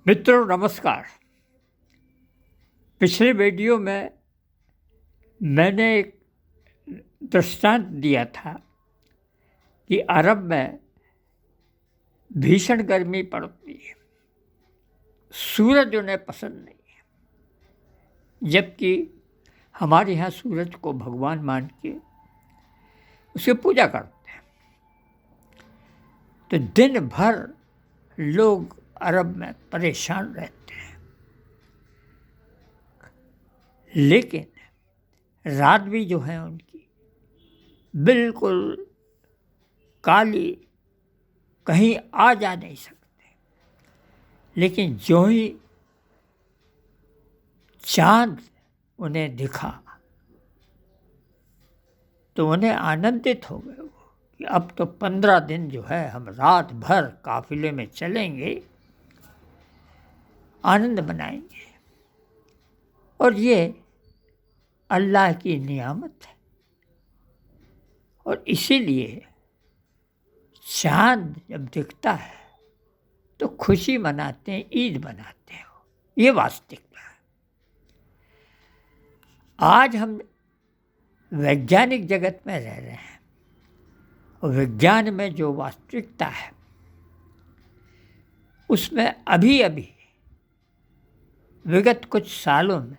मित्रों नमस्कार। पिछले वीडियो में मैंने एक दृष्टांत दिया था कि अरब में भीषण गर्मी पड़ती है, सूरज उन्हें पसंद नहीं है, जबकि हमारे यहाँ सूरज को भगवान मान के उसकी पूजा करते हैं। तो दिन भर लोग अरब में परेशान रहते हैं, लेकिन रात भी जो है उनकी बिल्कुल काली, कहीं आ जा नहीं सकते। लेकिन जो ही चांद उन्हें दिखा तो उन्हें आनंदित हो गए कि अब तो 15 दिन जो है हम रात भर काफिले में चलेंगे, आनंद मनाएंगे। और ये अल्लाह की नियामत है, और इसीलिए चांद जब दिखता है तो खुशी मनाते हैं, ईद मनाते हैं। ये वास्तविकता है। आज हम वैज्ञानिक जगत में रह रहे हैं, और विज्ञान में जो वास्तविकता है उसमें अभी अभी विगत कुछ सालों में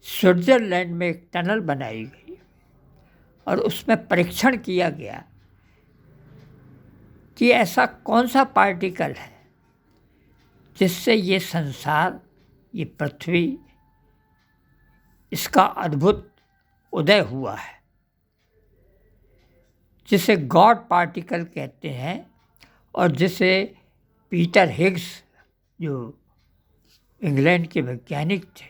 स्विट्ज़रलैंड में एक टनल बनाई गई और उसमें परीक्षण किया गया कि ऐसा कौन सा पार्टिकल है जिससे ये संसार, ये पृथ्वी, इसका अद्भुत उदय हुआ है, जिसे गॉड पार्टिकल कहते हैं, और जिसे पीटर हिग्स, जो इंग्लैंड के वैज्ञानिक थे,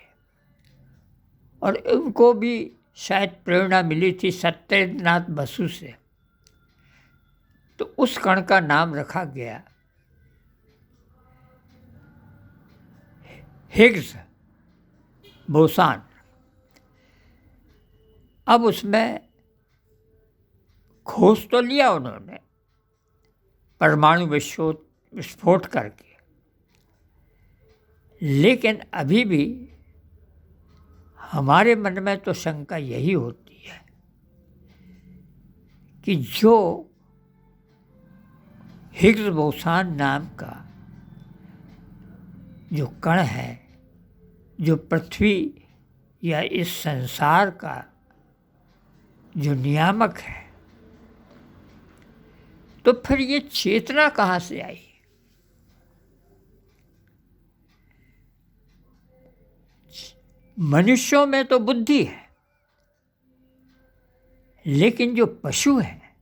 और उनको भी शायद प्रेरणा मिली थी सत्यनाथ बसु से, तो उस कण का नाम रखा गया हिग्स बोसान। अब उसमें खोज तो लिया उन्होंने परमाणु विस्फोट करके, लेकिन अभी भी हमारे मन में तो शंका यही होती है कि जो हिग्स बोसान नाम का जो कण है, जो पृथ्वी या इस संसार का जो नियामक है, तो फिर ये चेतना कहाँ से आई? मनुष्यों में तो बुद्धि है, लेकिन जो पशु हैं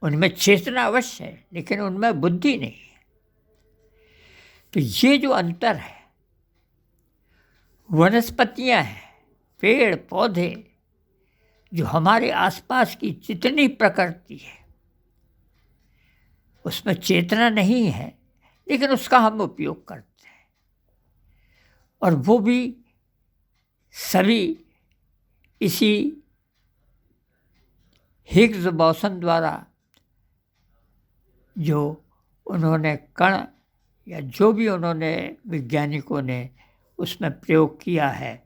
उनमें चेतना अवश्य है, लेकिन उनमें बुद्धि नहीं है। तो ये जो अंतर है, वनस्पतियां हैं, पेड़ पौधे, जो हमारे आसपास की जितनी प्रकृति है उसमें चेतना नहीं है, लेकिन उसका हम उपयोग करते हैं, और वो भी सभी इसी हिग्स बोसन द्वारा जो उन्होंने कण या जो भी उन्होंने वैज्ञानिकों ने उसमें प्रयोग किया है,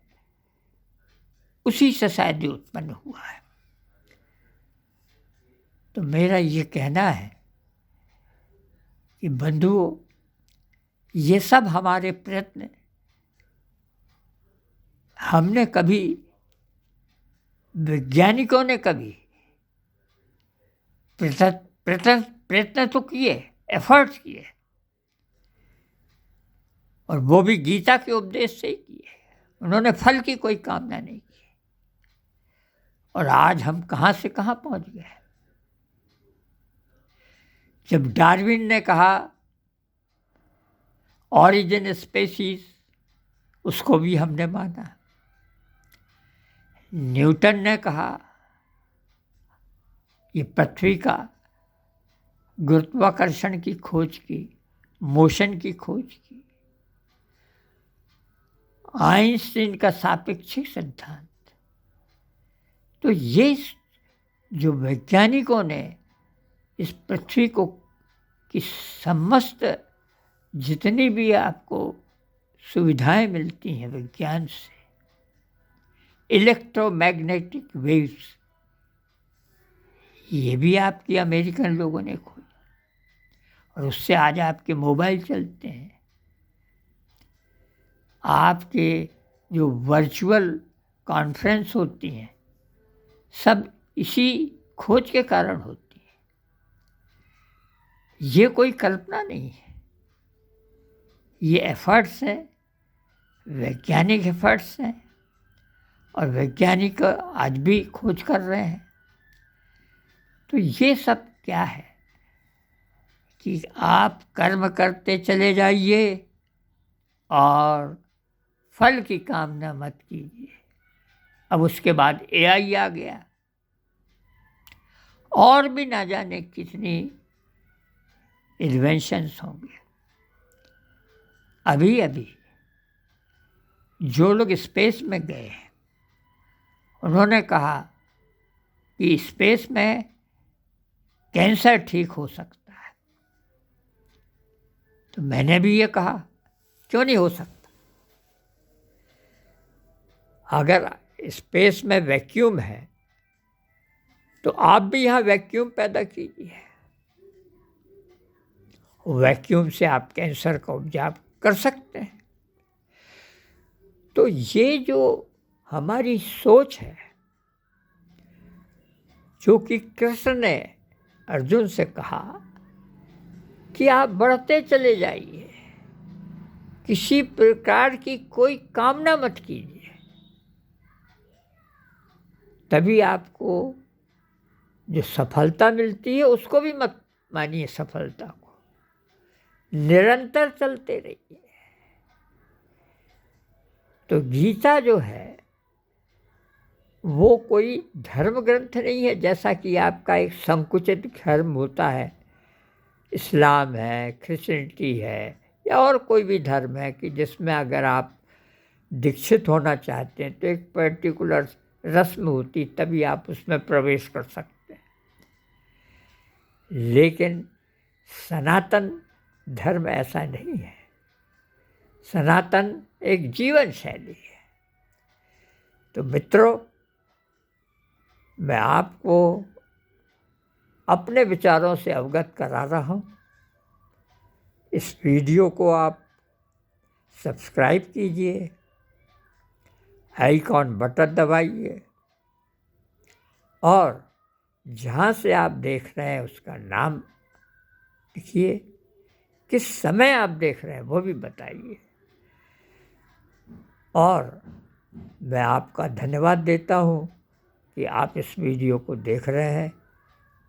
उसी से शायद ये उत्पन्न हुआ है। तो मेरा ये कहना है कि बंधुओं, ये सब हमारे प्रयत्न हमने कभी, वैज्ञानिकों ने कभी प्रयत्न तो किए, एफर्ट्स किए, और वो भी गीता के उपदेश से ही किए। उन्होंने फल की कोई कामना नहीं की, और आज हम कहाँ से कहाँ पहुँच गए। जब डार्विन ने कहा ऑरिजिन स्पेसीज, उसको भी हमने माना। न्यूटन ने कहा ये पृथ्वी का गुरुत्वाकर्षण की खोज की, मोशन की खोज की। आइंस्टीन का सापेक्षिक सिद्धांत। तो ये जो वैज्ञानिकों ने इस पृथ्वी को की समस्त जितनी भी आपको सुविधाएं मिलती हैं विज्ञान से, इलेक्ट्रोमैग्नेटिक वेव्स, ये भी आपकी अमेरिकन लोगों ने खोजी और उससे आज आपके मोबाइल चलते हैं। आपके जो वर्चुअल कॉन्फ्रेंस होती हैं सब इसी खोज के कारण होती है। ये कोई कल्पना नहीं है, ये एफर्ट्स हैं, वैज्ञानिक एफर्ट्स हैं और वैज्ञानिक आज भी खोज कर रहे हैं। तो ये सब क्या है कि आप कर्म करते चले जाइए और फल की कामना मत कीजिए। अब उसके बाद एआई आ गया और भी ना जाने कितनी इन्वेंशंस होंगे। अभी अभी जो लोग स्पेस में गए हैं उन्होंने कहा कि स्पेस में कैंसर ठीक हो सकता है। तो मैंने भी ये कहा क्यों नहीं हो सकता। अगर स्पेस में वैक्यूम है तो आप भी यहाँ वैक्यूम पैदा कीजिए, वैक्यूम से आप कैंसर का उपचार कर सकते हैं। तो ये जो हमारी सोच है, जो कि कृष्ण ने अर्जुन से कहा कि आप बढ़ते चले जाइए, किसी प्रकार की कोई कामना मत कीजिए, तभी आपको जो सफलता मिलती है उसको भी मत मानिए सफलता को, निरंतर चलते रहिए। तो गीता जो है वो कोई धर्म ग्रंथ नहीं है, जैसा कि आपका एक संकुचित धर्म होता है, इस्लाम है, क्रिश्चियनिटी है या और कोई भी धर्म है कि जिसमें अगर आप दीक्षित होना चाहते हैं तो एक पर्टिकुलर रस्म होती तभी आप उसमें प्रवेश कर सकते हैं। लेकिन सनातन धर्म ऐसा नहीं है। सनातन एक जीवन शैली है। तो मित्रों, मैं आपको अपने विचारों से अवगत करा रहा हूँ। इस वीडियो को आप सब्सक्राइब कीजिए, आइकॉन बटन दबाइए और जहाँ से आप देख रहे हैं उसका नाम लिखिए, किस समय आप देख रहे हैं वो भी बताइए। और मैं आपका धन्यवाद देता हूँ कि आप इस वीडियो को देख रहे हैं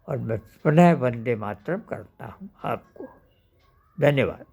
और मैं पुनः वंदे मातरम करता हूँ आपको। धन्यवाद।